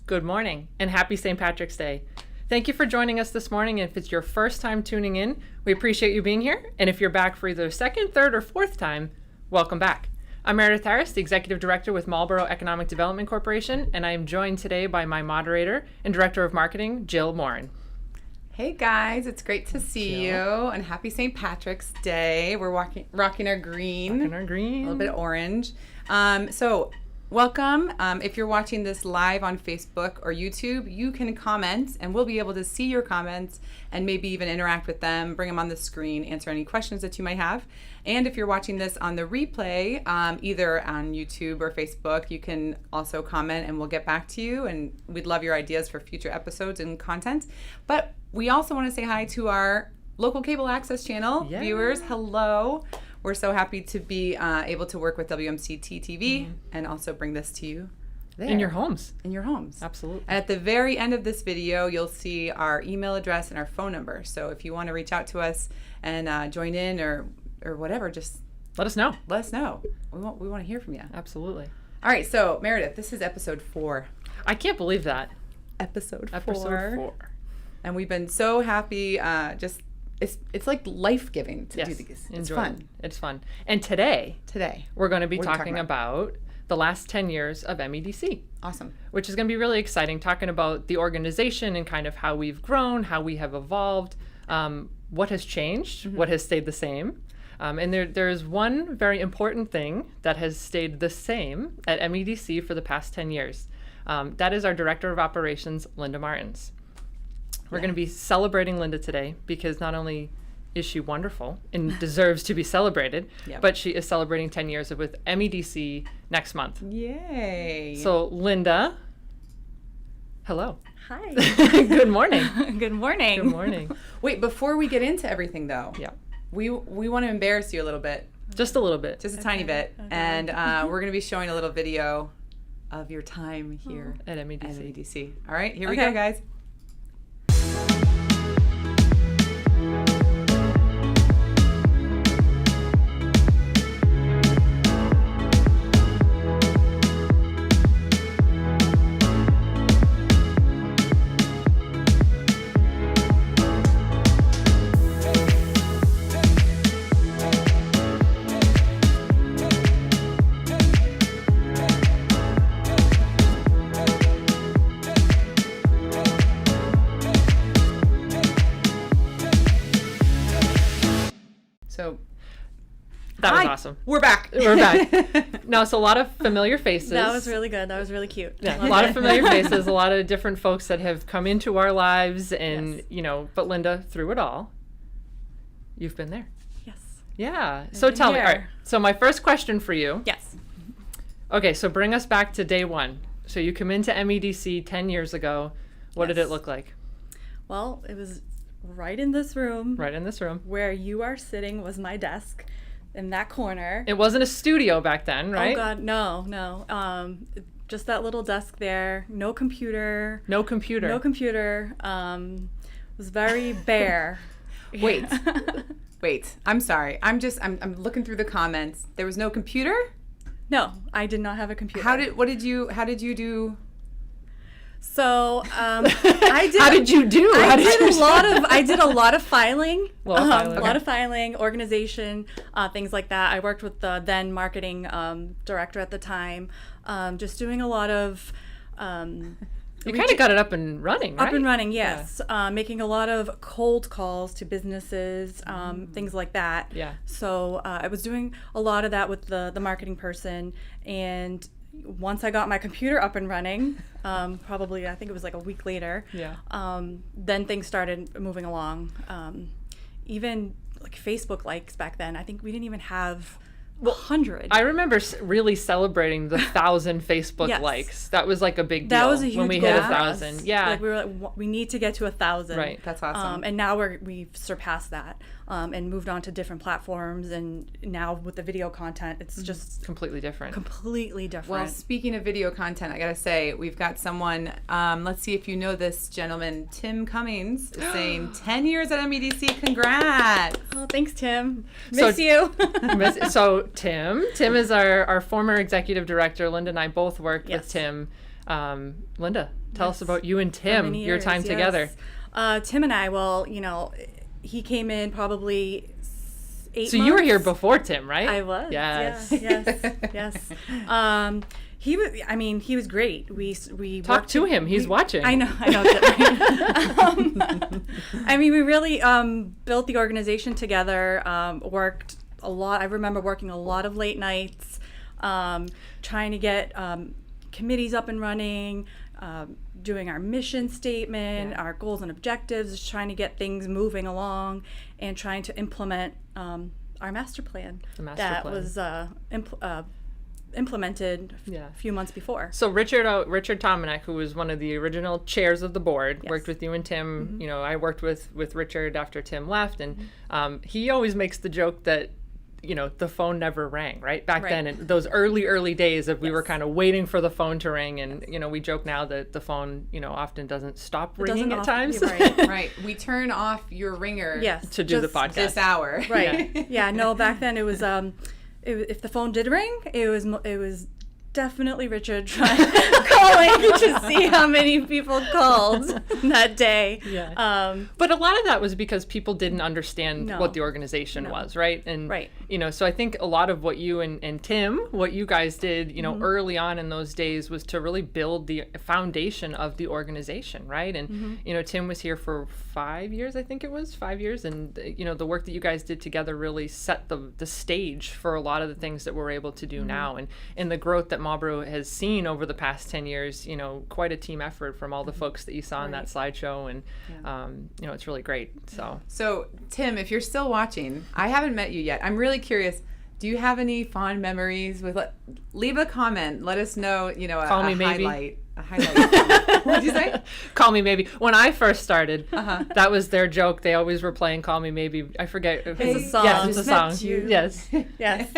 Good morning and happy St. Patrick's Day. Thank you for joining us this morning. If it's your first time tuning in, we appreciate you being here. And if you're back for either the second, third, or fourth time, welcome back. I'm Meredith Harris, the Executive Director with Marlborough Economic Development Corporation, and I am joined today by my moderator and Director of Marketing, Jill Morin. Hey guys, it's great to see you, and happy St. Patrick's Day. We're rocking our green. Rocking our green. A little bit orange. So welcome. If you're watching this live on Facebook or YouTube, you can comment and we'll be able to see your comments and maybe even interact with them, bring them on the screen, answer any questions that you might have. And if you're watching this on the replay, either on YouTube or Facebook, you can also comment and we'll get back to you, and we'd love your ideas for future episodes and content. But we also want to say hi to our local cable access channel viewers. Hello. We're so happy to be able to work with WMCT TV and also bring this to you there. In your homes. In your homes. Absolutely. And at the very end of this video, you'll see our email address and our phone number. So if you want to reach out to us and join in or whatever, just let us know. Let us know. We want to hear from you. Absolutely. All right, so Meredith, this is episode 4. I can't believe that. Episode 4. Episode 4. And we've been so happy, it's like life-giving to do these. It's fun. It's fun. And today we're going to be talking about the last 10 years of MEDC. Awesome. Which is going to be really exciting, talking about the organization and kind of how we've grown, how we have evolved, what has changed, what has stayed the same. And there's one very important thing that has stayed the same at MEDC for the past 10 years. That is our Director of Operations, Linda Martins. We're going to be celebrating Linda today because not only is she wonderful and deserves to be celebrated, but she is celebrating 10 years with MEDC next month. Yay. So Linda, hello. Hi. Good morning. Good morning. Good morning. Wait, before we get into everything though, we want to embarrass you a little bit. Just a little bit. Just a tiny bit. Okay. And we're going to be showing a little video of your time here at MEDC. All right, here we go, guys. That was awesome. We're back. We're back. No, so a lot of familiar faces. That was really good. That was really cute. Yeah, a lot of familiar faces, a lot of different folks that have come into our lives and, but Linda, through it all, you've been there. Yes. Yeah. So tell me, all right, so my first question for you. Yes. Okay, so bring us back to day one. So you come into MEDC 10 years ago. What did it look like? Well, it was right in this room. Right in this room. Where you are sitting was my desk. In that corner. It wasn't a studio back then, right? Oh God, no. Just that little desk there. No computer. No computer. No computer. It was very bare. Wait. I'm sorry. I'm looking through the comments. There was no computer? No, I did not have a computer. How did you do? So I did. How did you do? I did a lot of filing. A lot of filing, organization, things like that. I worked with the then marketing director at the time, just doing a lot of. You kind of got it up and running, right? Up and running, yes. Yeah. Making a lot of cold calls to businesses, things like that. Yeah. So I was doing a lot of that with the marketing person, and once I got my computer up and running, probably I think it was like a week later, then things started moving along. Even like Facebook likes back then, I think we didn't even have 100. I remember really celebrating the 1,000 Facebook likes. That was like a big deal. That was a huge when we goal hit for 1,000. us. Yeah, like we were like, we need to get to 1,000. Right, that's awesome. And now we've surpassed that and moved on to different platforms. And now with the video content, it's just completely different. Completely different. Well, speaking of video content, I gotta say we've got someone. Let's see if you know this gentleman. Tim Cummings is saying 10 years at MEDC. Congrats. Oh, thanks, Tim. Miss you. So Tim is our former executive director. Linda and I both worked with Tim. Linda, Tell us about you and Tim, your years, time together. Tim and I, well, he came in probably 8 months. So you were here before Tim, right? I was. Yes. Yes. He was great. We Talk to him. He's watching. I know. We really built the organization together. Worked a lot. I remember working a lot of late nights, trying to get committees up and running, doing our mission statement, our goals and objectives, trying to get things moving along, and trying to implement our master plan. The master that plan. was implemented a few months before. So Richard Tomanek, who was one of the original chairs of the board, worked with you and Tim. I worked with Richard after Tim left, and he always makes the joke that the phone never rang, right? Back then, in those early days of we were kind of waiting for the phone to ring, and we joke now that the phone often doesn't stop ringing at times. Right. We turn off your ringer to do the podcast this hour. Right. Yeah. No, back then it was if the phone did ring, it was definitely Richard calling to see how many people called that day. Yeah. But a lot of that was because people didn't understand what the organization was, right? And so I think a lot of what you and Tim, what you guys did, early on in those days was to really build the foundation of the organization, right? And Tim was here for 5 years, I think it was 5 years, and the work that you guys did together really set the stage for a lot of the things that we're able to do now, and the growth that Marlborough has seen over the past 10 years, quite a team effort from all the folks that you saw in that slideshow, and it's really great. So Tim, if you're still watching, I haven't met you yet. I'm really curious. Do you have any fond memories with? Leave a comment. Let us know. Call me maybe. A highlight. What did you say? Call me maybe. When I first started, that was their joke. They always were playing "Call Me Maybe." I forget. It's a song. Yes, it's a song. Yes. That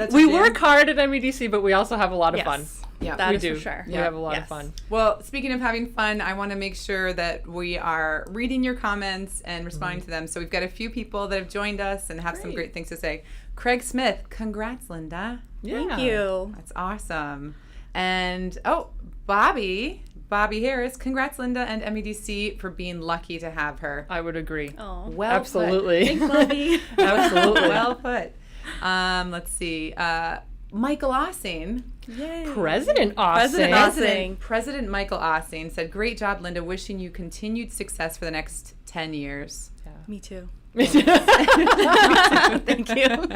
song. We work hard at MEDC, but we also have a lot of fun. Yeah, that we is do. For sure. We have a lot of fun. Well, speaking of having fun, I want to make sure that we are reading your comments and responding to them. So we've got a few people that have joined us and have some great things to say. Craig Smith, congrats, Linda. Yeah. Thank you. That's awesome. And Bobby Harris, congrats, Linda and MEDC for being lucky to have her. I would agree. Oh, well absolutely. Thanks, Bobby. Absolutely. Well put. Let's see. Michael Ossing. Yay. President Ossing. President Michael Ossing said, "Great job, Linda. Wishing you continued success for the next 10 years." Yeah. Me too. Thank you.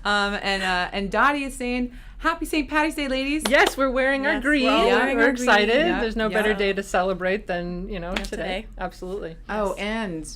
And Dottie is saying, "Happy St. Patty's Day, ladies." Yes, we're wearing our green. We're excited. Yeah. There's no better day to celebrate than today. Absolutely. Oh, and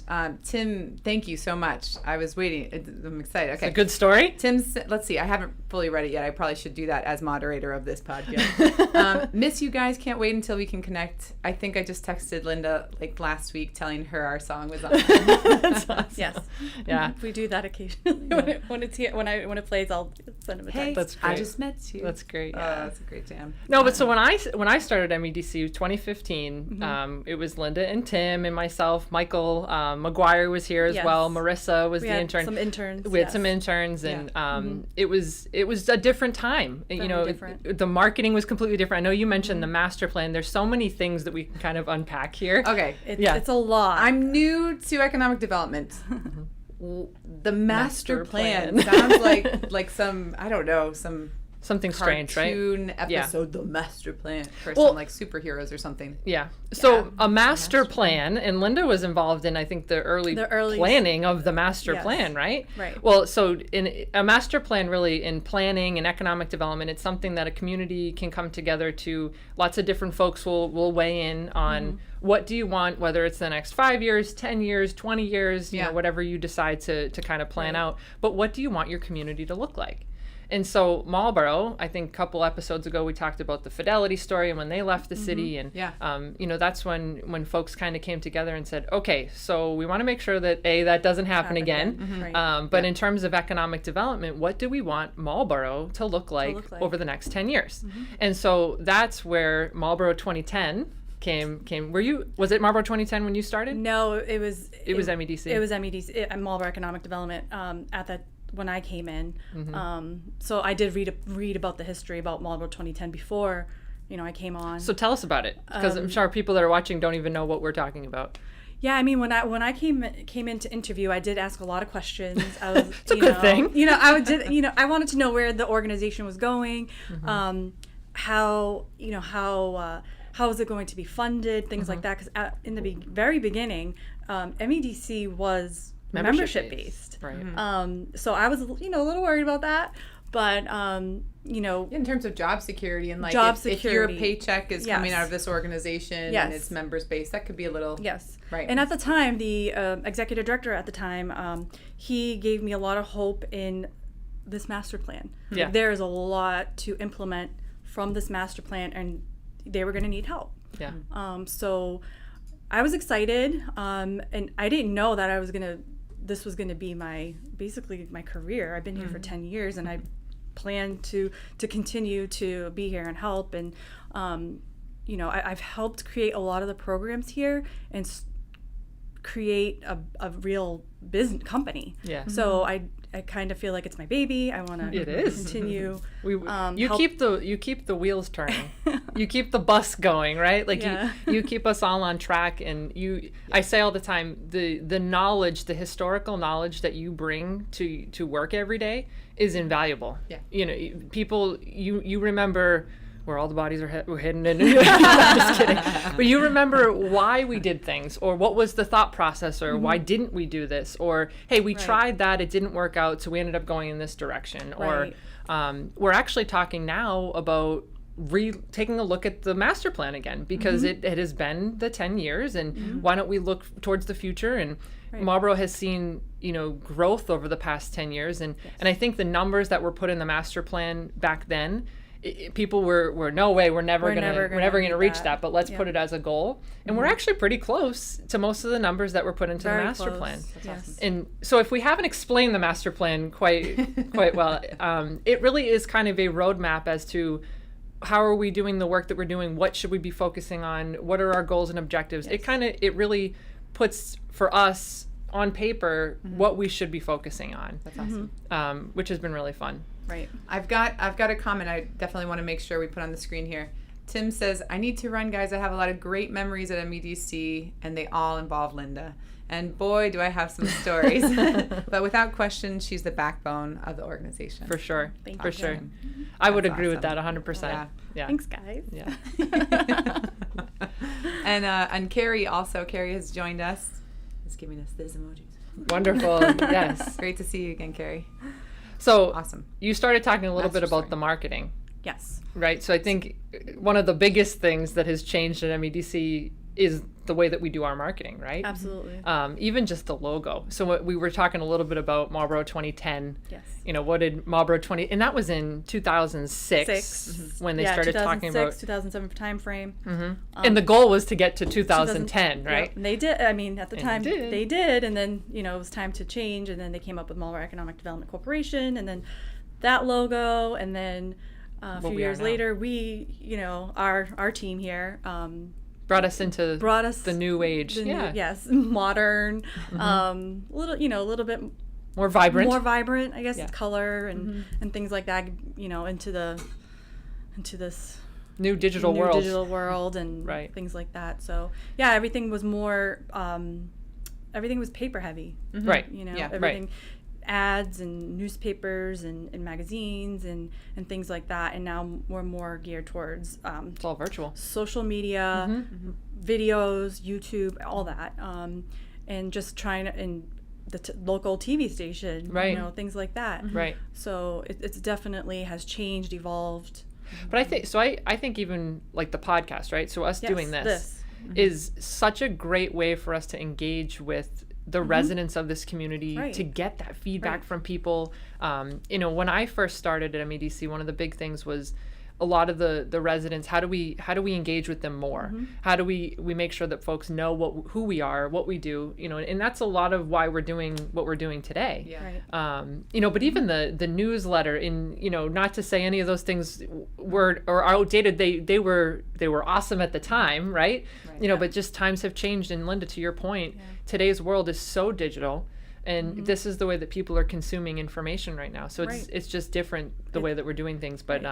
Tim, thank you so much. I was waiting. I'm excited. Okay. It's a good story. Tim's. Let's see. I haven't fully read it yet. I probably should do that as moderator of this podcast. Miss you guys. Can't wait until we can connect. I think I just texted Linda last week, telling her our song was on. That's awesome. Yes. Yeah. We do that occasionally. When it's here, when it plays, I'll send him a text. Hey, that's great. I just met you. That's great. Yeah. That's a great jam. No, but so when I started MEDC 2015, it was Linda and Tim and myself. Michael McGuire was here as well. Marissa was the intern. Some interns. We had some interns, and it was a different time. Very different. The marketing was completely different. I know you mentioned the master plan. There's so many things that we can kind of unpack here. Okay. It's a lot. I'm new to economic development. The master plan sounds like some, I don't know, something strange, right? Cartoon episode, The Master Plan, for Well, some superheroes or something. Yeah. So a master plan, and Linda was involved in, I think, the early planning of the master plan, right? Right. Well, so in a master plan, really, in planning and economic development, it's something that a community can come together to. Lots of different folks will weigh in on what do you want, whether it's the next 5 years, 10 years, 20 years, you know, whatever you decide to kind of plan out. But what do you want your community to look like? And so Marlborough, I think a couple episodes ago, we talked about the Fidelity story and when they left the city. And, that's when folks kind of came together and said, okay, so we want to make sure that, that doesn't happen again. But in terms of economic development, what do we want Marlborough to look like over the next 10 years? And so that's where Marlborough 2010 came. Was it Marlborough 2010 when you started? No, it was MEDC. It was MEDC, Marlborough Economic Development, at that when I came in. So I did read about the history about Marlborough 2010 before, I came on. So tell us about it, because I'm sure people that are watching don't even know what we're talking about. Yeah, I mean, when I came in to interview, I did ask a lot of questions. I was, it's a good thing. I wanted to know where the organization was going, how is it going to be funded, things like that. Because in the very beginning, MEDC was membership based. Right. So I was, a little worried about that. But, in terms of job security and like if your paycheck is coming out of this organization and it's members based, that could be a little. Yes. Right. And at the time, the executive director at the time, he gave me a lot of hope in this master plan. Yeah. There is a lot to implement from this master plan, and they were going to need help. Yeah. So I was excited, and I didn't know that this was going to be basically my career. I've been here for 10 years, and I plan to continue to be here and help. And I've helped create a lot of the programs here and create a real business company. Yeah. So I kind of feel like it's my baby. I want to continue. You keep the wheels turning. You keep the bus going, right? Like you keep us all on track. And I say all the time, the knowledge, the historical knowledge that you bring to work every day is invaluable. Yeah. People, you remember where all the bodies are hidden. And I'm just kidding. But you remember why we did things, or what was the thought process, or why didn't we do this, or hey, we tried that, it didn't work out, so we ended up going in this direction. Or we're actually talking now about taking a look at the master plan again, because it has been the 10 years, and why don't we look towards the future? And Marlborough has seen growth over the past 10 years, and I think the numbers that were put in the master plan back then, people were no way, we're never gonna reach that, but let's put it as a goal. And we're actually pretty close to most of the numbers that were put into the master plan. Yes. And so if we haven't explained the master plan quite well, it really is kind of a roadmap as to how are we doing the work that we're doing, what should we be focusing on, what are our goals and objectives. It really puts for us on paper what we should be focusing on. That's awesome. Which has been really fun. Right. I've got a comment I definitely want to make sure we put on the screen here. Tim says, I need to run, guys. I have a lot of great memories at MEDC, and they all involve Linda. And boy, do I have some stories. But without question, she's the backbone of the organization. For sure. Thank For you. sure. I would agree with awesome. that 100%. Yeah. Thanks, guys. Yeah. And Carrie has joined us. Is giving us those emojis. Wonderful. Yes. Great to see you again, Carrie. So awesome. You started talking a little bit about story. the marketing. Yes. Right. So I think one of the biggest things that has changed at MEDC is the way that we do our marketing, right? Absolutely. Even just the logo. So we were talking a little bit about Marlborough 2010. Yes. What did Marlborough 20, and that was in 2006 when they started talking about 2007 time frame. And the goal was to get to 2010, right? Yep. And they did. I mean, at the time they did, and then it was time to change, and then they came up with Marlborough Economic Development Corporation, and then that logo, and then a few years later, we, our team here. Brought us the new age. Yes, modern, a little bit more vibrant, I guess, color and things like that, into this new digital world and things like that. So yeah, everything was more, everything was paper heavy, right? Everything, ads and newspapers and magazines and things like that, and now we're more geared towards it's all virtual, social media, videos, YouTube, all that, and just trying to, and the local TV station, things like that, right? So it's definitely has changed, evolved. But I think even like the podcast, right? So us doing this is such a great way for us to engage with the residents of this community, to get that feedback from people. When I first started at MEDC, one of the big things was a lot of the residents. How do we engage with them more? How do we make sure that folks know who we are, what we do? And that's a lot of why we're doing what we're doing today. Yeah. Right. But even the newsletter, not to say any of those things were outdated. They were awesome at the time, right? But just times have changed. And Linda, to your point, today's world is so digital, and this is the way that people are consuming information right now. So it's just different the way that we're doing things. But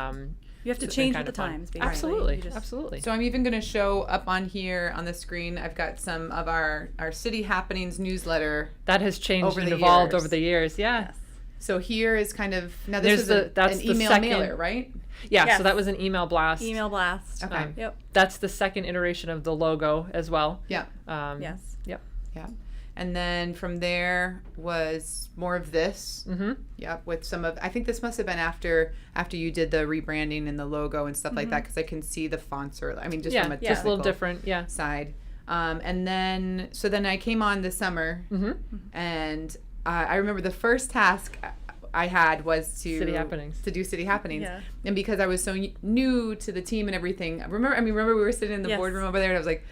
You have to change with the times, basically. Absolutely, absolutely. So I'm even going to show up on here on the screen. I've got some of our city happenings newsletter. That has changed and evolved over the years. Yeah. Yes. So here is kind of, now this is an email mailer, right? Yeah, Yes. so that was an email blast. Email blast. Okay. Yep. That's the second iteration of the logo as well. Yeah. Yes. Yep. Yeah. And then from there was more of this. Mm-hmm. Yeah, with some of, I think this must have been after you did the rebranding and the logo and stuff like that, because I can see the fonts are, I mean, just from a just a little different, side. And then, so then I came on this summer, and I remember the first task I had was to do city happenings. Yeah. And because I was so new to the team and everything, remember we were sitting in the boardroom over there, and I was like,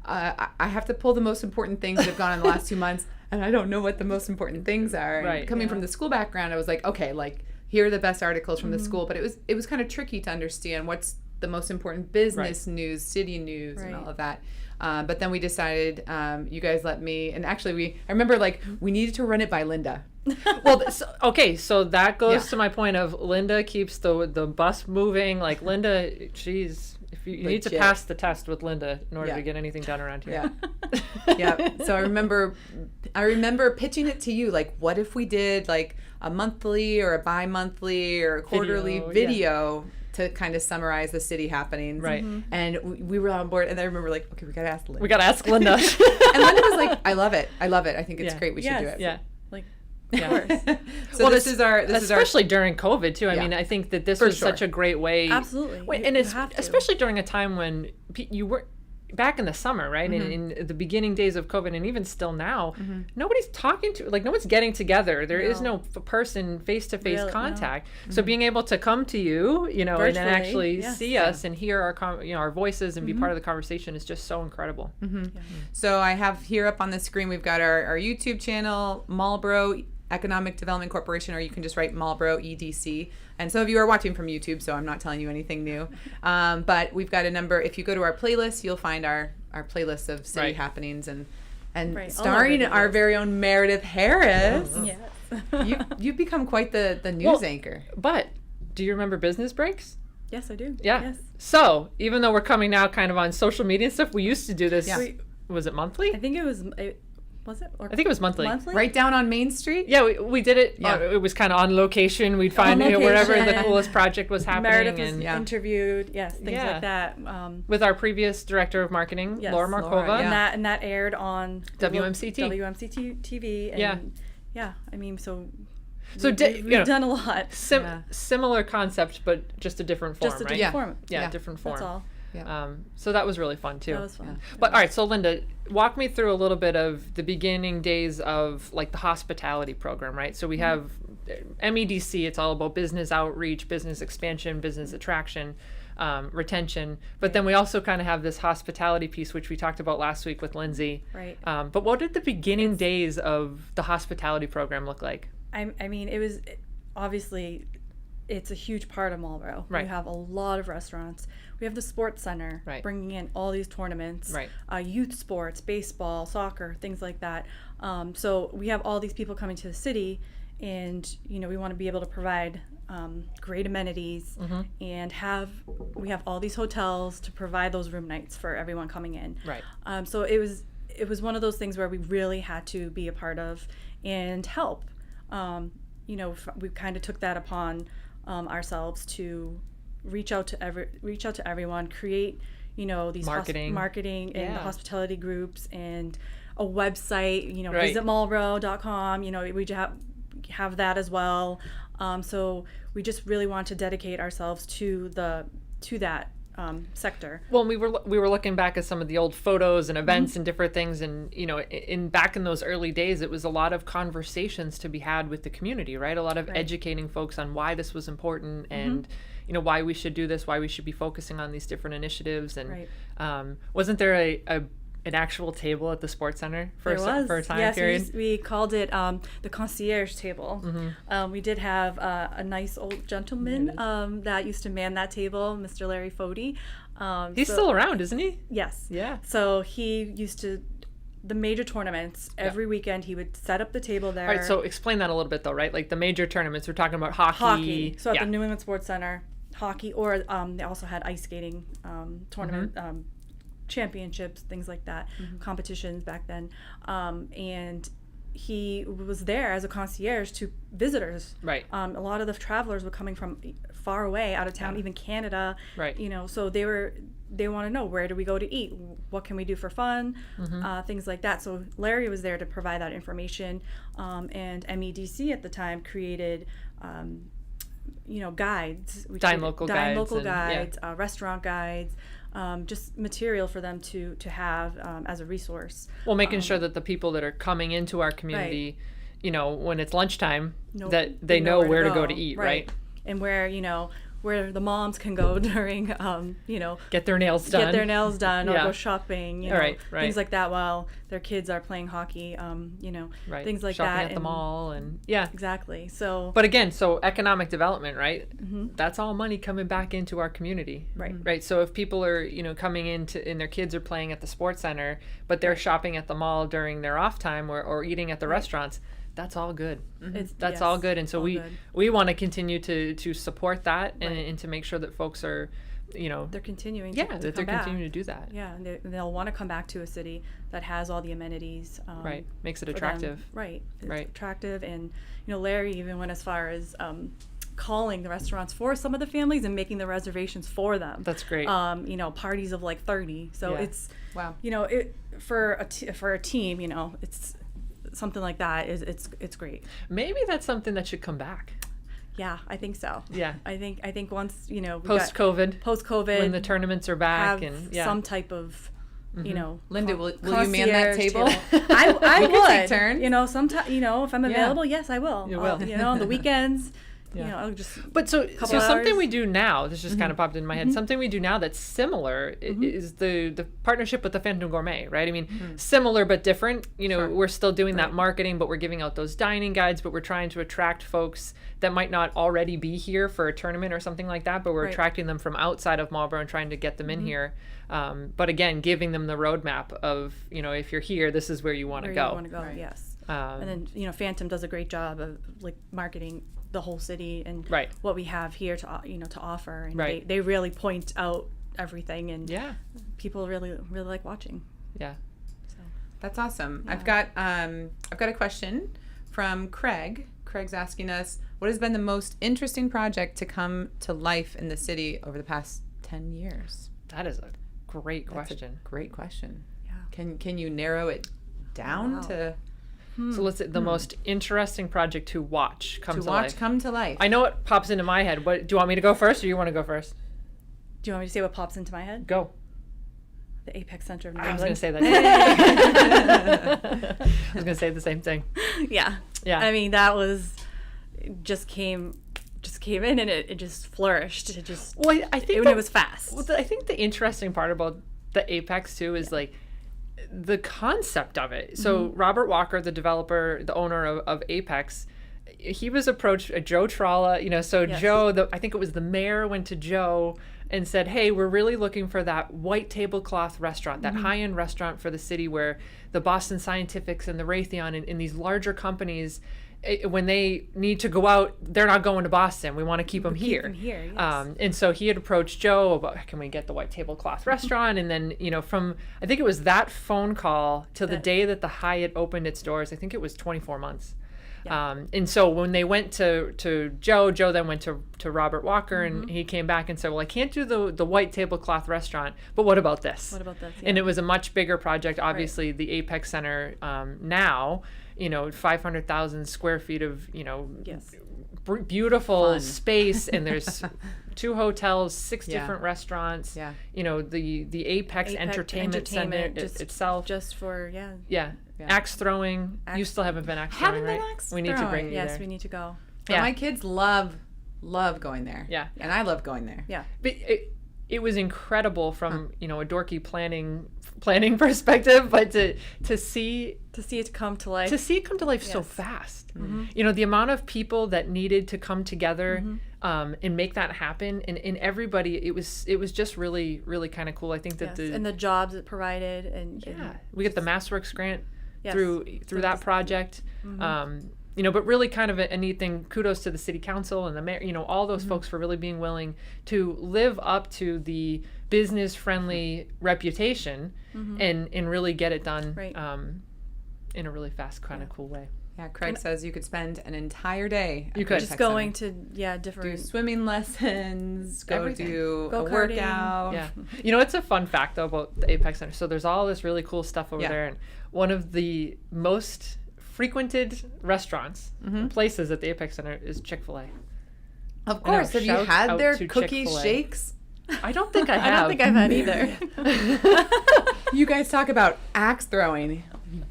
I have to pull the most important things that have gone in the last 2 months, and I don't know what the most important things are. Right. And coming from the school background, I was like, okay, like here are the best articles from the school, but it was kind of tricky to understand what's the most important business news, city news, and all of that. But then we decided, you guys let me, and actually I remember like we needed to run it by Linda. Well, so that goes to my point of Linda keeps the bus moving. Like Linda, you need to pass the test with Linda in order to get anything done around here. Yeah. So I remember pitching it to you, like, what if we did like a monthly or a bi-monthly or a quarterly video to kind of summarize the city happenings. Right. And we were on board, and I remember like, okay, we got to ask Linda. And Linda was like, I love it. I think it's great. We should do it. Yeah. Of course. So this is especially during COVID too. I mean, I think that this was such a great way. Absolutely. And it's especially during a time when you were back in the summer, right? In the beginning days of COVID, and even still now, nobody's talking to, like, no one's getting together. There is no person face-to-face contact. So being able to come to you, virtually, and then actually see us and hear our voices and be part of the conversation is just so incredible. So I have here up on the screen, we've got our YouTube channel, Marlborough Economic Development Corporation, or you can just write Marlborough EDC. And some of you are watching from YouTube, so I'm not telling you anything new. But we've got a number. If you go to our playlist, you'll find our playlist of city happenings and starring our very own Meredith Harris. Yes. You've become quite the news anchor. But do you remember Business Breaks? Yes, I do. Yeah. Yes. So even though we're coming now kind of on social media and stuff, we used to do this. Yeah. Was it monthly? I think it was. Was it? Or I think it was monthly. Right down on Main Street? Yeah, we did it. Yeah. It was kind of on location. We'd find wherever the coolest project was happening. Meredith was interviewed. Yes, things like that. With our previous director of marketing, Laura Markova. And that aired on WMCT. WMCT TV. And I mean, we've done a lot. Similar concept, but just a different form, Just a different form. Yeah, different form. That's all. Yeah. So that was really fun too. That was fun. But all right, so Linda, walk me through a little bit of the beginning days of like the hospitality program, right? So we have MEDC, it's all about business outreach, business expansion, business attraction, retention. But then we also kind of have this hospitality piece, which we talked about last week with Lindsay. Right. But what did the beginning days of the hospitality program look like? I mean, it was obviously, it's a huge part of Marlborough. Right. We have a lot of restaurants. We have the sports center, bringing in all these tournaments, youth sports, baseball, soccer, things like that. So we have all these people coming to the city, and we want to be able to provide great amenities, and we have all these hotels to provide those room nights for everyone coming in. Right. So it was one of those things where we really had to be a part of and help. We kind of took that upon ourselves to reach out to everyone, create these marketing and the hospitality groups and a website, visit Marlborough.com, we have that as well. So we just really want to dedicate ourselves to that sector. Well, we were looking back at some of the old photos and events and different things, and back in those early days, it was a lot of conversations to be had with the community, right? A lot of educating folks on why this was important and why we should do this, why we should be focusing on these different initiatives. And wasn't there an actual table at the sports center for a time period? Yes, we called it the Concierge table. We did have a nice old gentleman that used to man that table, Mr. Larry Fody. He's still around, isn't he? Yes. Yeah. So he used to, the major tournaments, every weekend he would set up the table there. All right, so explain that a little bit though, right? Like the major tournaments, we're talking about hockey. So at the New England Sports Center, hockey, or they also had ice skating tournament championships, things like that, competitions back then. And he was there as a concierge to visitors. Right. A lot of the travelers were coming from far away, out of town, even Canada. Right. You know, so they want to know, where do we go to eat? What can we do for fun? Things like that. So Larry was there to provide that information. And MEDC at the time created, guides. Dine local guides, restaurant guides. Just material for them to have as a resource. Well, making sure that the people that are coming into our community, when it's lunchtime, that they know where to go to eat, right? And where where the moms can go during get their nails done, or go shopping, things like that, while their kids are playing hockey, things like shopping that at the mall, and exactly. So, but again, so economic development, right? That's all money coming back into our community, right? So if people are coming in and their kids are playing at the sports center, but they're shopping at the mall during their off time, or eating at the restaurants, that's all good. That's all good. And so we want to continue to support that and to make sure that folks are, they're continuing continuing to do that. Yeah, and they'll want to come back to a city that has all the amenities. Makes it attractive. It's attractive. And Larry even went as far as calling the restaurants for some of the families and making the reservations for them. That's great. Parties of like 30. So it's for a team, it's something like that it's great. Maybe that's something that should come back. Yeah, I think so. Yeah, I think once post-COVID when the tournaments are back, and some type of Linda, will you man that table? I would take turns. Sometime if I'm available, yes, I will. You will. On the weekends. I'll just. But so something we do now, this just kind of popped in my head, something we do now that's similar is the partnership with the Phantom Gourmet, right? I mean, similar but different. We're still doing that marketing, but we're giving out those dining guides, but we're trying to attract folks that might not already be here for a tournament or something like that, but we're attracting them from outside of Marlborough and trying to get them in here. But again, giving them the roadmap of, if you're here, this is where you want to go. Yes. And then, Phantom does a great job of like marketing the whole city and what we have here to offer, and they really point out everything, and people really like watching. So that's awesome. I've got a question from Craig. Craig's asking us, what has been the most interesting project to come to life in the city over the past 10 years? That is a great question. That's a great question. Can you narrow it down to? So let's say the most interesting project to watch come to life. I know what pops into my head. What do you want me to go first, or you want to go first? Do you want me to say what pops into my head? Go. The Apex Center of New England. I was going to say that. I was going to say the same thing. Yeah. I mean, that was just came in, and it just flourished. It just it was fast. Well, I think the interesting part about the Apex too is like the concept of it. So Robert Walker, the developer, the owner of Apex, he was approached, Joe Tralla, Joe, I think it was the mayor, went to Joe and said, hey, we're really looking for that white tablecloth restaurant, that high-end restaurant for the city where the Boston Scientifics and the Raytheon and these larger companies, when they need to go out, they're not going to Boston. We want to keep them here. And so he had approached Joe about, can we get the white tablecloth restaurant? And then, from, I think it was that phone call till the day that the Hyatt opened its doors, I think it was 24 months. And so when they went to Joe then went to Robert Walker, and he came back and said, well, I can't do the white tablecloth restaurant, but what about this? And it was a much bigger project. Obviously, the Apex Center now, 500,000 square feet of, beautiful space, and there's 2 hotels, 6 different restaurants. The Apex Entertainment Center itself. Just for, axe throwing. You still haven't been axe throwing, right? We need to bring you there. Yes, we need to go. But my kids love going there. And I love going there. But it was incredible from a dorky planning perspective, but to see it come to life. So fast. The amount of people that needed to come together and make that happen, and everybody, it was just really, really kind of cool. I think that and the jobs it provided, and we get the MassWorks grant through that project. But really kind of a neat thing. Kudos to the city council and the mayor, all those folks for really being willing to live up to the business-friendly reputation and really get it done in a really fast, kind of cool way. Yeah, Craig says you could spend an entire day. You could just going to different do swimming lessons, go do a Go-karting. workout. Yeah. It's a fun fact, though, about the Apex Center. So there's all this really cool stuff over there. And one of the most frequented restaurants and places at the Apex Center is Chick-fil-A. Of course. Have you shout had out their to cookie Chick-fil-A. shakes? I don't think I I have. don't think I've had either. You guys talk about axe throwing.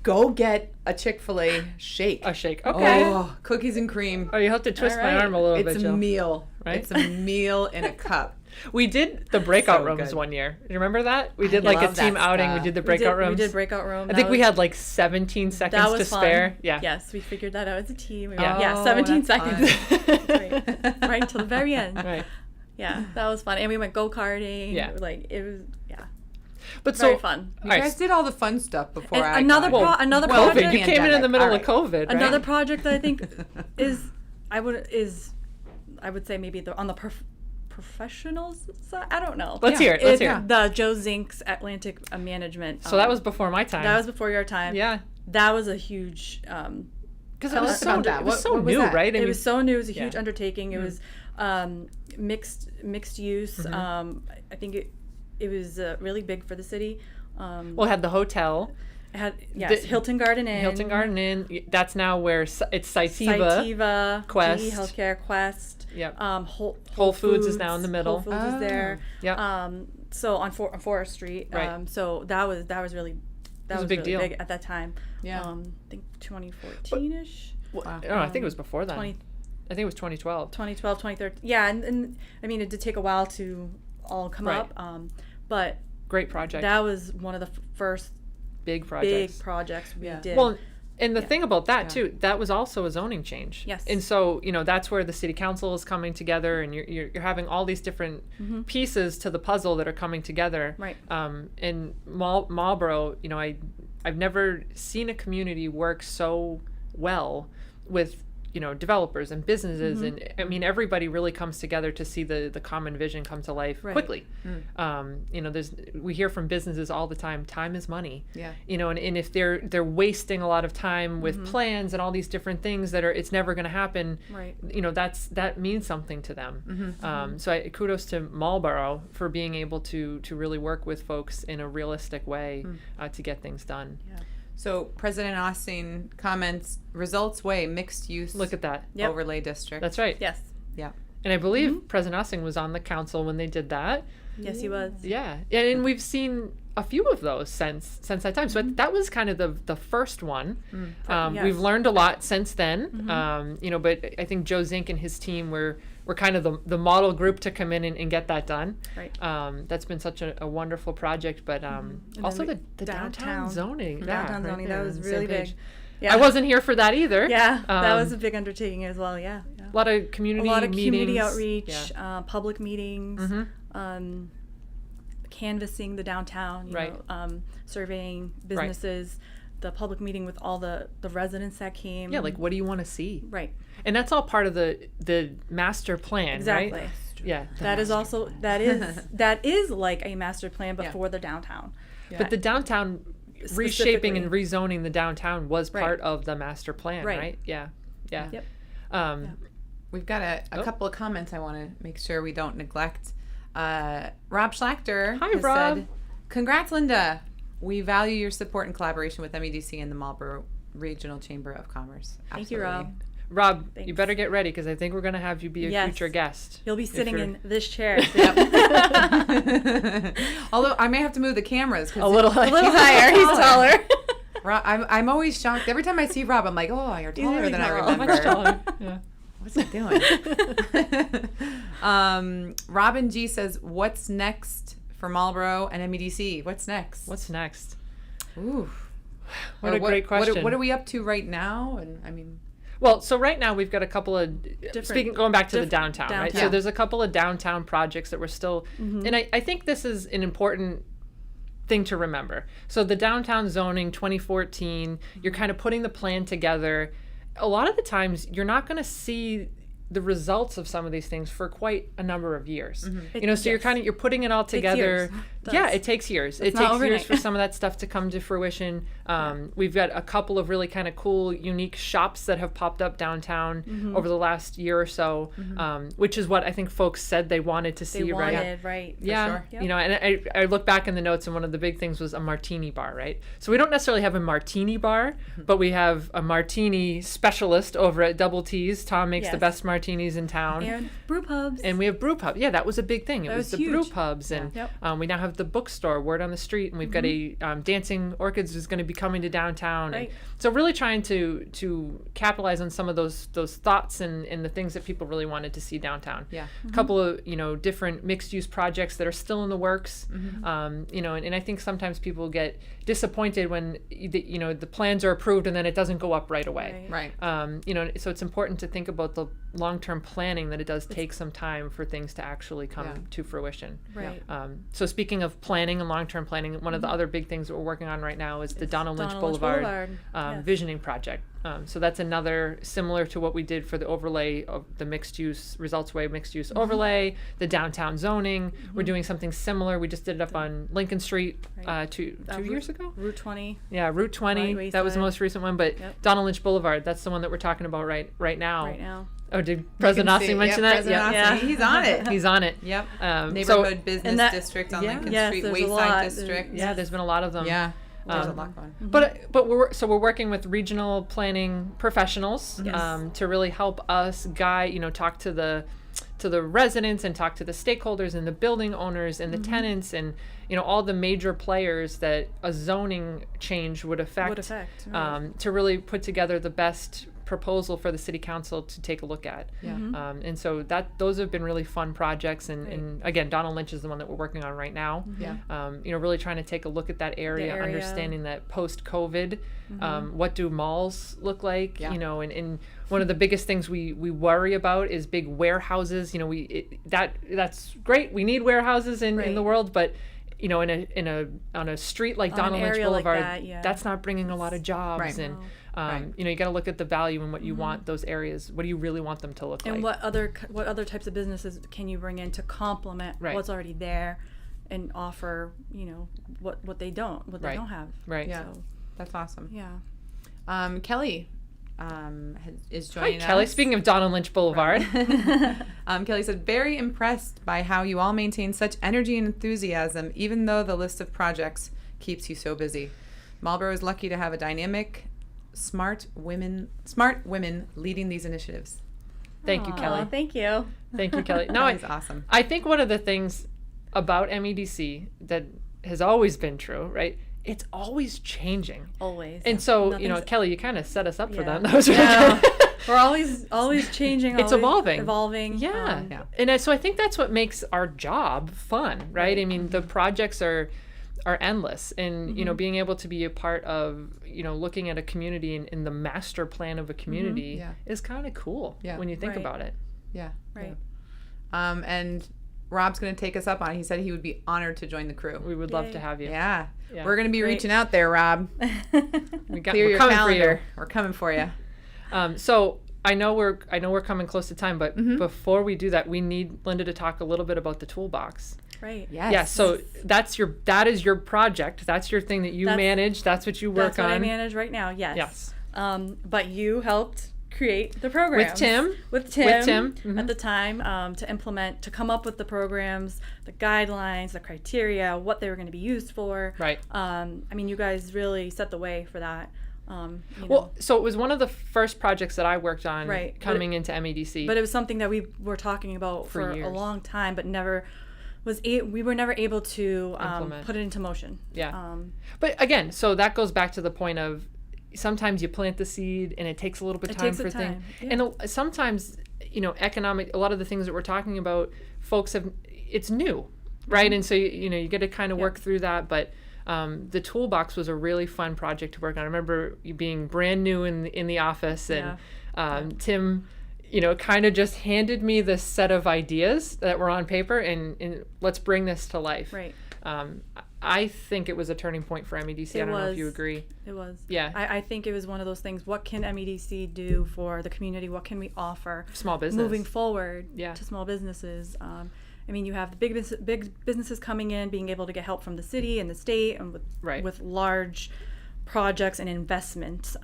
Go get a Chick-fil-A shake. A shake. Okay. Oh, cookies and cream. Oh, you have to twist All my right. arm a little bit, It's a Jill. meal. Right? It's a meal in a cup. We did the breakout So rooms good. one year. You remember that? We did like a love team that outing. We stuff. did the breakout rooms. We did breakout room. I think we had like 17 seconds that was to fun. spare. Yeah. Yes, we figured that out as a team. Yeah. Oh, 17 that's seconds. right until the very end. Right. Yeah, that was fun. And we went go-karting. Yeah. Like, it was, But very so fun. You all right, guys did all the fun stuff before And I another got pro- another COVID. project- You came in the middle Pandemic. of COVID, right? Another project that I think I would say maybe on the professional side. I don't know. Let's hear it. Let's hear yeah. it. The Joe Zink's Atlantic Management. So that was before my time. that was before your time. Yeah. That was a huge. Because it Tell was us so about that. it was What- so what was new, that? right? It was so new. It was a yeah. huge undertaking. It was mixed use. I think it was really big for the city. Well, it had the hotel, It had the- Hilton Garden Inn. Hilton Garden Inn. That's now where it's Cytiva. Cytiva, Quest. GE Healthcare, Quest. Yep. Whole Foods is now in the middle. Whole Foods is there. Yep. So on Forest Street. Right. So that was really was a big really deal. big at that time. Yeah. I think 2014ish. Well, no, I think it was before that. 20, I think it was 2012. 2012, 2013. Yeah, and I mean it did take a while to all come Right. up. But Great project. that was one of the first Big projects. big projects we Yeah. did. Well, and the Yeah. thing about that too, that was also a zoning change. Yes. And so that's where the city council is coming together, and you're having all these different pieces to the puzzle that are coming together. Right. In Marlborough, I've never seen a community work so well with developers and businesses, and I mean everybody really comes together to see the common vision come to life quickly. We hear from businesses all the time, time is money. Yeah. And if they're wasting a lot of time with plans and all these different things that it's never going to happen. Right. That means something to them. So kudos to Marlborough for being able to really work with folks in a realistic way to get things done. Yeah. So President Austin comments, Results Way mixed use Look at that. Yep. overlay district. That's right. Yes. Yeah. And I believe President Austin was on the council when they did that. Yes, he was. Yeah. And we've seen a few of those since that time. So that was kind of the first one. Yes. We've learned a lot since then. But I think Joe Zink and his team were kind of the model group to come in and get that done. Right. That's been such a wonderful project. But also then the downtown zoning. Downtown right zoning, there that on was the really same page. big. Yeah. I wasn't here for that either. Yeah, that was Um, a big undertaking as well. Yeah. a lot of community A lot of community meetings. outreach, Yeah. public meetings, canvassing the downtown, Right. surveying businesses, the public meeting with all the residents that came. Yeah, like what do you want to see? Right. And that's all part of the master plan, Exactly. right? Yeah. That is also that is like a master plan before the downtown. But the downtown reshaping and rezoning the downtown was Right. part of the master plan, Right. right? Yeah. Yeah. Yep. We've got a couple of comments I want to make sure we don't neglect. Rob Schlachter Hi, has Rob. said, Congrats, Linda. We value your support and collaboration with MEDC and the Marlborough Regional Chamber of Commerce. Thank you, Rob. Rob, you Thanks. better get ready because I think we're going to have you be a Yes. future guest. You'll be sitting you're- in this chair. Although I may have to move the cameras. A little higher. He's taller. Rob, I'm always shocked. Every time I see Rob, I'm like, oh, you're taller really than I tall. remember. Much taller. Yeah. What's he doing? Robin G says, what's next for Marlborough and MEDC? What's next? What's next? Ooh. What Or a great question. What are we up to right now? And I mean, Well, so right now we've got a couple of going back to the downtown, right? So downtown. there's a couple of downtown projects that we're still, and I think this is an important thing to remember. So the downtown zoning 2014, you're kind of putting the plan together, a lot of the times you're not going to see the results of some of these things for quite a number of years. So you're putting it all together. Yeah, it takes years. It takes years for some of that stuff to come to fruition. We've got a couple of really kind of cool, unique shops that have popped up downtown over the last year or so, which is what I think folks said they wanted to see. Right. Yeah. Sure. Yep. And I look back in the notes, and one of the big things was a martini bar, right? So we don't necessarily have a martini bar, but we have a martini specialist over at Double T's. Tom makes the best martinis in town. And brew pubs. And we have brew pubs. Yeah, that was a big thing. It was the brew huge. pubs. And we now have the bookstore, Word on the Street, and we've got a Dancing Orchids is going to be coming to downtown. Right. And so really trying to capitalize on some of those thoughts and the things that people really wanted to see downtown. Yeah. A couple of, different mixed use projects that are still in the works. And I think sometimes people get disappointed when the plans are approved and then it doesn't go up right away. Right. So it's important to think about the long-term planning, that it does take some time for things to actually come to fruition. Right. So speaking of planning and long-term planning, one of the other big things that we're working on right now is the Donald Lynch Boulevard visioning project. So that's another similar to what we did for the overlay of the mixed-use, Results Way mixed-use overlay, the downtown zoning. We're doing something similar. We just did it up on Lincoln Street 2 years ago. Route 20. Yeah, Route 20. That was the most recent one. But Donald Lynch Boulevard, that's the one that we're talking about right now. Right now. Oh, did President Ossie mention that? Yeah. He's on it. He's on it. Yep. Neighborhood business district on Lincoln Street, Wayside District. Yeah, there's been a lot of them. Yeah. There's a lot going. But we're working with regional planning professionals to really help us guide, talk to the residents and talk to the stakeholders and the building owners and the tenants and all the major players that a zoning change would affect. To really put together the best proposal for the city council to take a look at. And so those have been really fun projects, and again, Donald Lynch is the one that we're working on right now. Really trying to take a look at that area. Understanding that post-COVID, what do malls look like? And one of the biggest things we worry about is big warehouses. That's great. We need warehouses in the world, but on a street like Donald Lynch Boulevard, that's not bringing a lot of jobs. And you got to look at the value in what you want those areas. What do you really want them to look like? And what other types of businesses can you bring in to complement what's already there, and offer what they don't have. Right. Yeah. So, that's awesome. Yeah. Kelly is joining us. Hi, Kelly. Speaking of Donald Lynch Boulevard. Kelly said, very impressed by how you all maintain such energy and enthusiasm, even though the list of projects keeps you so busy. Marlborough is lucky to have a dynamic, smart women leading these initiatives. Thank you, Kelly. Thank you. Thank you, Kelly. No, that was awesome. I think one of the things about MEDC that has always been true, right? It's always changing. Always. And so, Kelly, you kind of set us up for that. That was really good. We're always changing. It's evolving. Evolving. Yeah. And so I think that's what makes our job fun, right? I mean, the projects are endless, and being able to be a part of looking at a community in the master plan of a community is kind of cool when you think about it. Yeah. Right. Yeah. And Rob's going to take us up on it. He said he would be honored to join the crew. We would love to have you. Yeah. We're going to be reaching out there, Rob. Clear your calendar. We're coming for you. So I know we're coming close to time, but before we do that, we need Linda to talk a little bit about the toolbox. Right. Yes. Yeah. So that is your project. That's your thing that you manage. That's what you work on. That's what I manage right now. Yes. Yes. But you helped create the program with Tim at the time to come up with the programs, the guidelines, the criteria, what they were going to be used for. Right. You guys really set the way for that. So it was one of the first projects that I worked on coming into MEDC. But it was something that we were talking about for a long time, but we were never able to put it into motion. Yeah. But again, so that goes back to the point of sometimes you plant the seed and it takes a little bit of time for things. Yeah. And sometimes, a lot of the things that we're talking about, it's new, right? And so, you get to kind of work through that. But the toolbox was a really fun project to work on. I remember you being brand new in the office, and Tim, kind of just handed me this set of ideas that were on paper and let's bring this to life. Right. I think it was a turning point for MEDC. I don't know if you agree. It was. Yeah. I think it was one of those things. What can MEDC do for the community? What can we offer? Small business. Moving forward Yeah. to small businesses. I mean, you have the big businesses coming in, being able to get help from the city and the state, and with large projects and investments.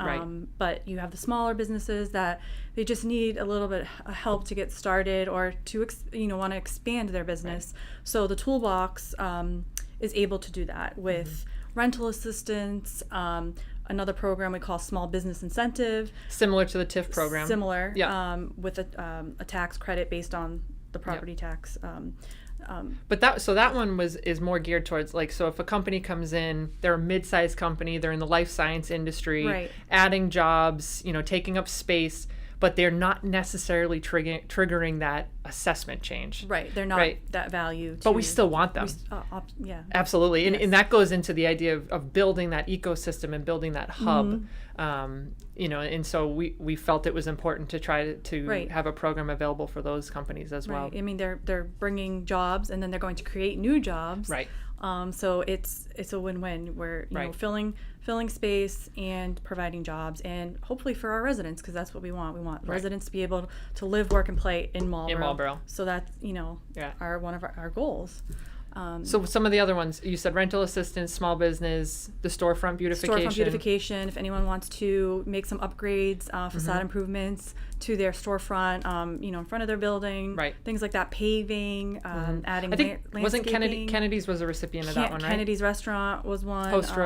But you have the smaller businesses that they just need a little bit of help to get started, or to want to expand their business. So the toolbox is able to do that with rental assistance. Another program we call Small Business Incentive, similar to the TIF program. Similar, with a tax credit based on the property tax. But that one is more geared towards, like, so if a company comes in, they're a mid-sized company, they're in the life science industry, adding jobs, taking up space, but they're not necessarily triggering that assessment change. Right, they're not that value. But we still want them. Yeah. Absolutely, and that goes into the idea of building that ecosystem and building that hub. And so we felt it was important to try to have a program available for those companies as well. I mean, they're bringing jobs, and then they're going to create new jobs. Right. So it's a win-win. We're filling space and providing jobs, and hopefully for our residents, because that's what we want. We want residents to be able to live, work, and play in Marlborough. So that's one of our goals. So some of the other ones, you said rental assistance, small business, the storefront beautification. If anyone wants to make some upgrades, facade improvements to their storefront, in front of their building, things like that, paving, adding landscaping. Wasn't Kennedy's was a recipient of that one, right? Kennedy's Restaurant was one. Post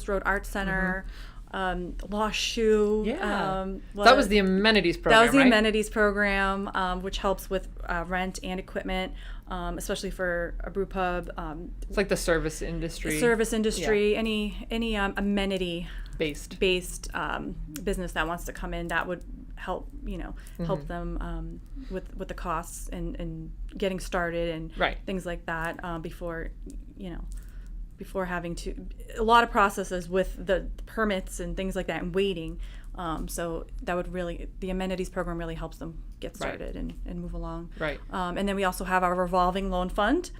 Road Arts Center. Lost Shoe. That was the amenities program. That was the amenities program, which helps with rent and equipment, especially for a brew pub. It's like the service industry. Any amenity based business that wants to come in, that would help help them with the costs and getting started and things like that before having to, a lot of processes with the permits and things like that and waiting. So that would the amenities program really helps them get started and move along. And then we also have our revolving loan fund,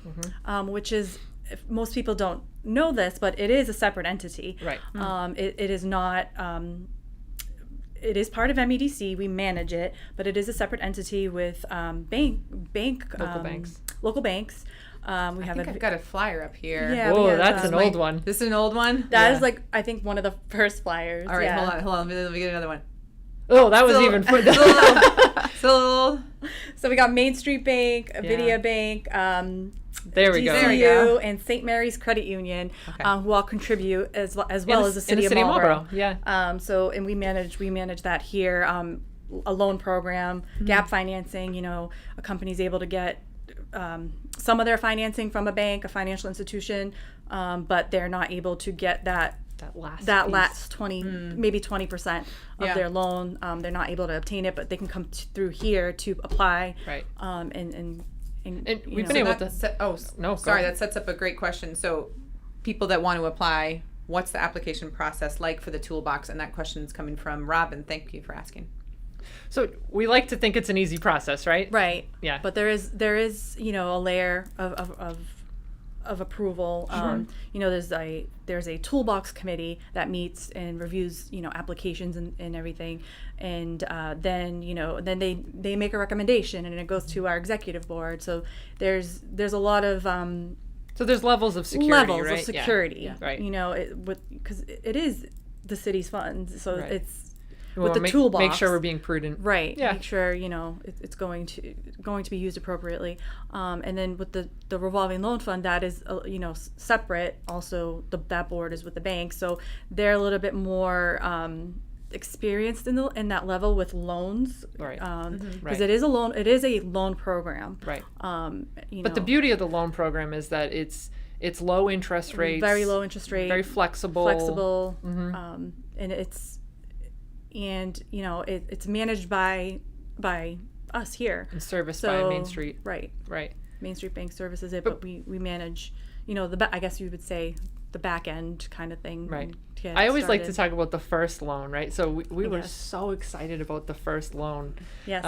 which is, if most people don't know this, but it is a separate entity. It is not, it is part of MEDC, we manage it, but it is a separate entity with local banks. I've got a flyer up here. Yeah, whoa, that's an old one. This is an old one? That is I think one of the first flyers. All right, hold on. Let me get another one. Oh, that was even further. Still old. So we got Main Street Bank, Avidia Bank, there we go, and St. Mary's Credit Union, who all contribute as well as the city of Marlborough. And we manage that here. A loan program, gap financing. A company's able to get some of their financing from a bank, a financial institution, but they're not able to get that last 20, maybe 20% of their loan. They're not able to obtain it, but they can come through here to apply. And we've been able to. That sets up a great question. So, people that want to apply, what's the application process like for the toolbox? And that question is coming from Robin. Thank you for asking. So we like to think it's an easy process, right? Right. Yeah. But there is a layer of approval. There's a toolbox committee that meets and reviews applications and everything, and then they make a recommendation and it goes to our executive board. So there's a lot of so there's levels of security, right? Because it is the city's funds, so it's. With the toolbox, make sure we're being prudent. Right. Yeah. Make sure it's going to be used appropriately. And then with the revolving loan fund, that is separate. Also, that board is with the bank, so they're a little bit more experienced in that level with loans. Right. Because it is a loan program. Right. But the beauty of the loan program is that it's low interest rates. Very low interest rate. Very flexible. And it's managed by us here and serviced by Main Street. Right. Main Street Bank services it, but we manage I guess you would say the back end kind of thing. Right. I always like to talk about the first loan, right? So we were so excited about the first loan. Yes.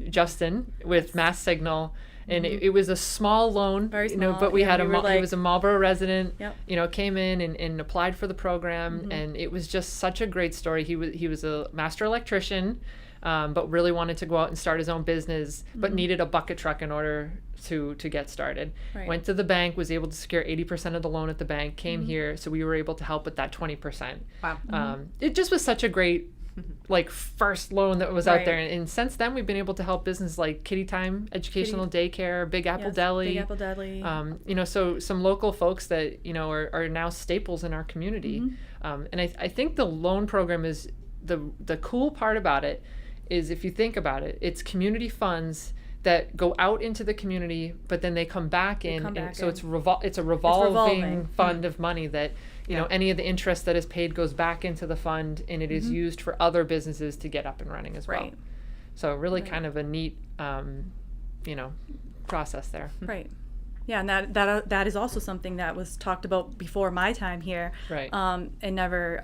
Justin with Mass Signal And it was a small loan, Very small, but we had he was a Marlborough resident, Yep. Came in and applied for the program, and it was just such a great story. He was a master electrician, but really wanted to go out and start his own business, but needed a bucket truck in order to get started. Right. Went to the bank, was able to secure 80% of the loan at the bank, came here, so we were able to help with that 20%. Wow. It just was such a great first loan that was out there, and since then we've been able to help businesses like Kitty Time Educational Daycare, Big Apple Deli. Big Apple Deli. So some local folks that are now staples in our community. And I think the loan program is the cool part about it is, if you think about it, it's community funds that go out into the community, but then they come back in. So it's a revolving fund of money that any of the interest that is paid goes back into the fund, and it is used for other businesses to get up and running as well. Right. So really kind of a neat, process there. Right. Yeah, and that is also something that was talked about before my time here. Right. And never,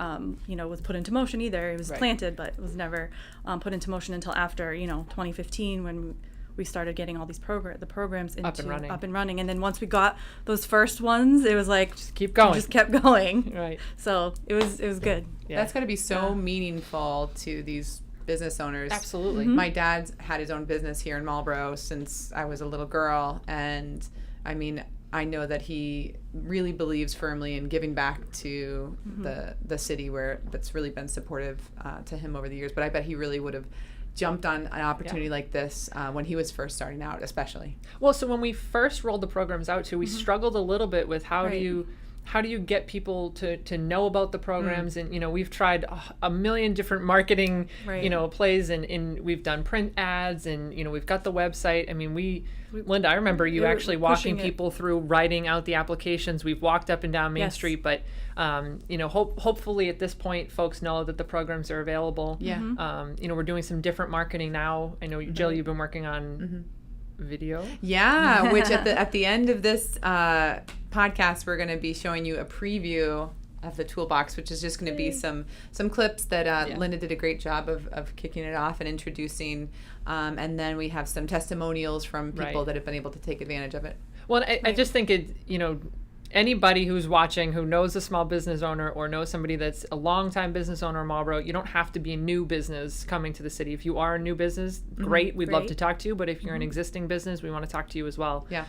was put into motion either. It was planted, but it was never put into motion until after, 2015, when we started getting all these programs into up and running. And then once we got those first ones, it was like, just keep going. Just kept going. Right. So it was good. Yeah. That's got to be so meaningful to these business owners. Absolutely. My dad's had his own business here in Marlborough since I was a little girl, and I mean, I know that he really believes firmly in giving back to the city that's really been supportive to him over the years. But I bet he really would have jumped on an opportunity like this when he was first starting out, especially. Well, so when we first rolled the programs out too, we struggled a little bit with how do you get people to know about the programs? And we've tried a million different marketing plays, and we've done print ads, and we've got the website. I mean, Linda, I remember you actually walking people through writing out the applications. We've walked up and down Main Street, but hopefully at this point folks know that the programs are available. We're doing some different marketing now. I know Jill, you've been working on video. Yeah, which at the end of this podcast, we're going to be showing you a preview of the toolbox, which is just going to be some clips that Linda did a great job of kicking it off and introducing, and then we have some testimonials from people that have been able to take advantage of it. Well, I just think anybody who's watching who knows a small business owner or knows somebody that's a longtime business owner in Marlborough, you don't have to be a new business coming to the city. If you are a new business, great, we'd love to talk to you. But if you're an existing business, we want to talk to you as well. Yeah.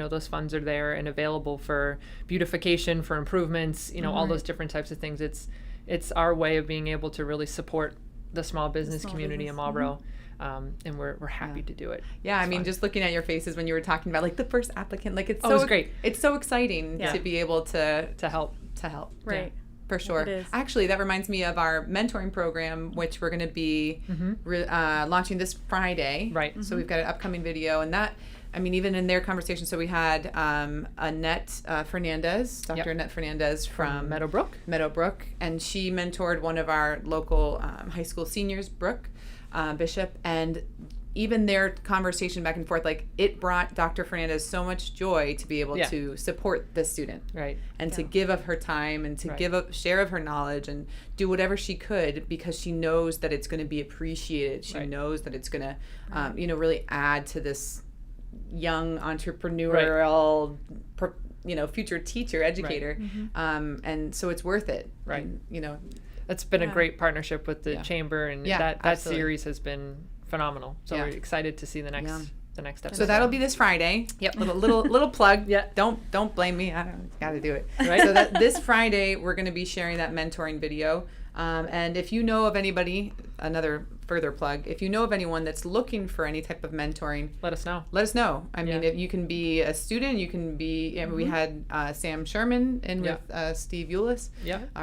Those funds are there and available for beautification, for improvements, all those different types of things. It's our way of being able to really support the small business community in Marlborough. And we're happy to do it. Yeah, I mean, just looking at your faces when you were talking about the first applicant, it's so it's great. It's so exciting to be able to help. Right. Yeah, for sure. It is. Actually, that reminds me of our mentoring program, which we're going to be launching this Friday. Right. So we've got an upcoming video, and that, I mean, even in their conversation, so we had Annette Fernandez, Dr. Annette Fernandez from Meadowbrook, and she mentored one of our local high school seniors, Brooke Bishop, and even their conversation back and forth, it brought Dr. Fernandez so much joy to be able to support the student, and to give of her time and to give a share of her knowledge and do whatever she could, because she knows that it's going to be appreciated. She knows that it's going to, really add to this young entrepreneurial, future teacher, educator, and so it's worth it. Right. And, that's been a great partnership with the chamber, and that series has been phenomenal. So we're excited to see the next episode. So that'll be this Friday. Yep. Little plug. Yeah. Don't blame me. I got to do it. Right. So that this Friday we're going to be sharing that mentoring video. And if you know of anybody, another further plug, if you know of anyone that's looking for any type of mentoring, let us know. I mean, if you can be a student, you can be, we had Sam Sherman in with Steve Eulis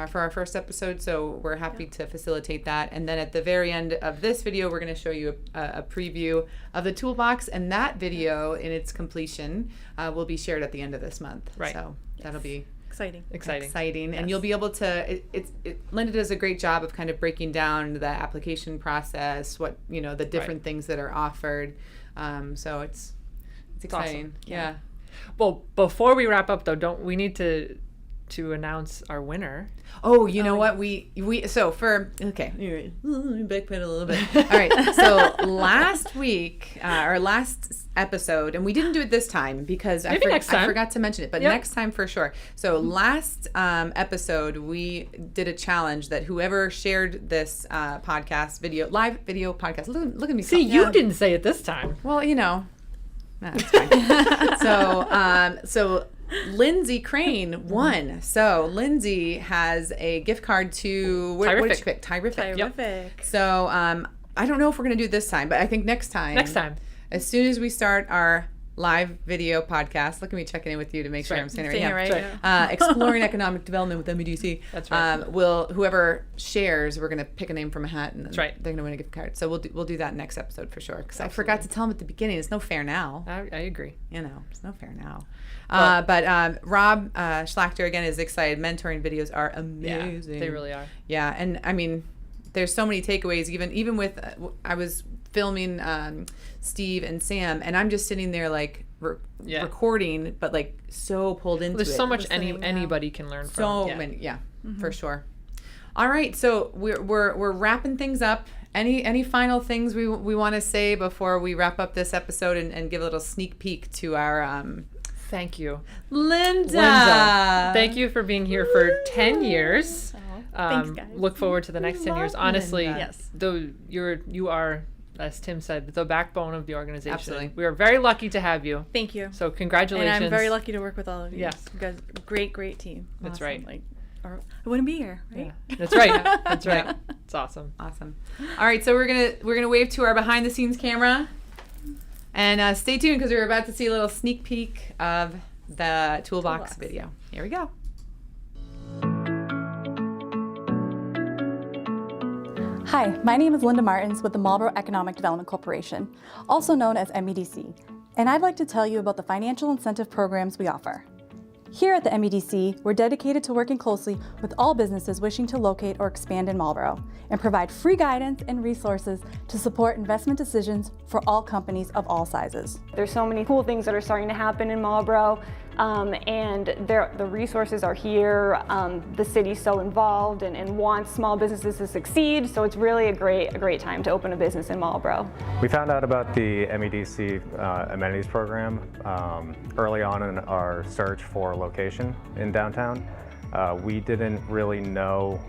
for our first episode, so we're happy to facilitate that. And then at the very end of this video, we're going to show you a preview of the toolbox, and that video in its completion will be shared at the end of this month. Right. So that'll be exciting. Yes. And you'll be able to Linda does a great job of kind of breaking down the application process, what the different things that are offered, so it's exciting. Awesome. Yeah. Well, before we wrap up though, we need to to announce our winner. Oh, you know what? Backpedal a little bit. All right. So last week, our last episode, and we didn't do it this time because I forgot to mention it, but next time for sure. So last episode, we did a challenge that whoever shared this live video podcast, look at me. See, you didn't say it this time. Well, that's fine. So Lindsay Crane won. So Lindsay has a gift card to what did she pick? Terrific. Terrific. So I don't know if we're gonna do it this time, but I think next time. As soon as we start our live video podcast, look at me checking in with you to make sure I'm saying it right. Exploring economic development with MEDC. That's right. Whoever shares, we're gonna pick a name from a hat, and that's right. They're gonna win a gift card. So we'll do that next episode for sure. Because I forgot to tell them at the beginning. It's no fair now. I agree. It's no fair now. But Rob Schlachter again is excited. Mentoring videos are amazing. Yeah, they really are. Yeah, and I mean, there's so many takeaways. Even with I was filming Steve and Sam, and I'm just sitting there like recording, but like so pulled into it. There's so much anybody can learn from. So many, for sure. All right, so we're wrapping things up. Any final things we want to say before we wrap up this episode and give a little sneak peek to our Thank you, Linda. Thank you for being here for 10 years. Thanks, guys. Look forward to the next 10 years. Honestly, yes. Though you are, as Tim said, the backbone of the organization. Absolutely. We are very lucky to have you. Thank you. So congratulations. And I'm very lucky to work with all of you. Yes. You guys, great team. That's awesome. right. I wouldn't be here, right? Yeah. That's right. That's right. Yeah. It's awesome. Awesome. All right, so we're gonna wave to our behind the scenes camera, and stay tuned because we're about to see a little sneak peek of the toolbox video. Here we go. Hi, my name is Linda Martins with the Marlborough Economic Development Corporation, also known as MEDC, and I'd like to tell you about the financial incentive programs we offer. Here at the MEDC, we're dedicated to working closely with all businesses wishing to locate or expand in Marlborough and provide free guidance and resources to support investment decisions for all companies of all sizes. There's so many cool things that are starting to happen in Marlborough, and the resources are here. The city's so involved and wants small businesses to succeed, so it's really a great time to open a business in Marlborough. We found out about the MEDC amenities program early on in our search for location in downtown. We didn't really know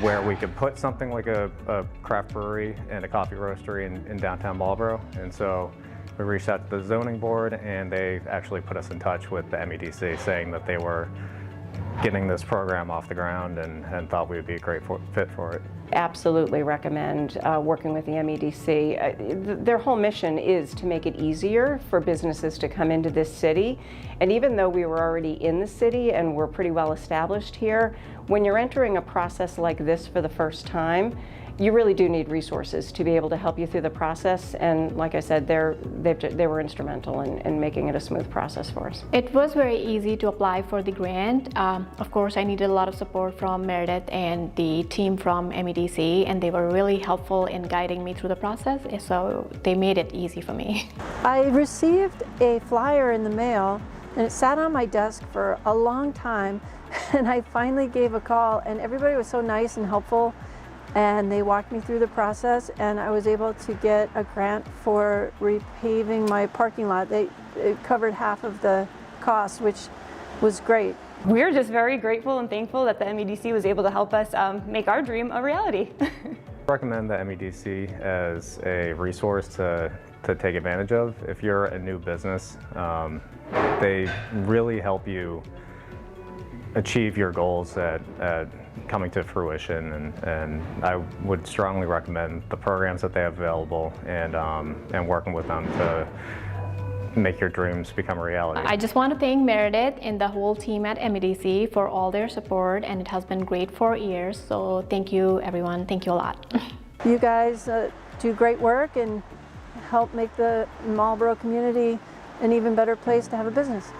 where we could put something like a craft brewery and a coffee roastery in downtown Marlborough, and so we reached out to the zoning board, and they actually put us in touch with the MEDC, saying that they were getting this program off the ground and thought we would be a great fit for it. Absolutely recommend working with the MEDC. Their whole mission is to make it easier for businesses to come into this city. And even though we were already in the city and we're pretty well established here, when you're entering a process like this for the first time, you really do need resources to be able to help you through the process. And like I said, they were instrumental in making it a smooth process for us. It was very easy to apply for the grant. Of course, I needed a lot of support from Meredith and the team from MEDC, and they were really helpful in guiding me through the process, so they made it easy for me. I received a flyer in the mail, and it sat on my desk for a long time, and I finally gave a call, and everybody was so nice and helpful. And they walked me through the process, and I was able to get a grant for repaving my parking lot. It covered half of the cost, which was great. We're just very grateful and thankful that the MEDC was able to help us make our dream a reality. I recommend the MEDC as a resource to take advantage of. If you're a new business, they really help you achieve your goals at coming to fruition, and I would strongly recommend the programs that they have available and working with them to make your dreams become a reality. I just want to thank Meredith and the whole team at MEDC for all their support, and it has been great for years, so thank you everyone, thank you a lot. You guys do great work and help make the Marlborough community an even better place to have a business.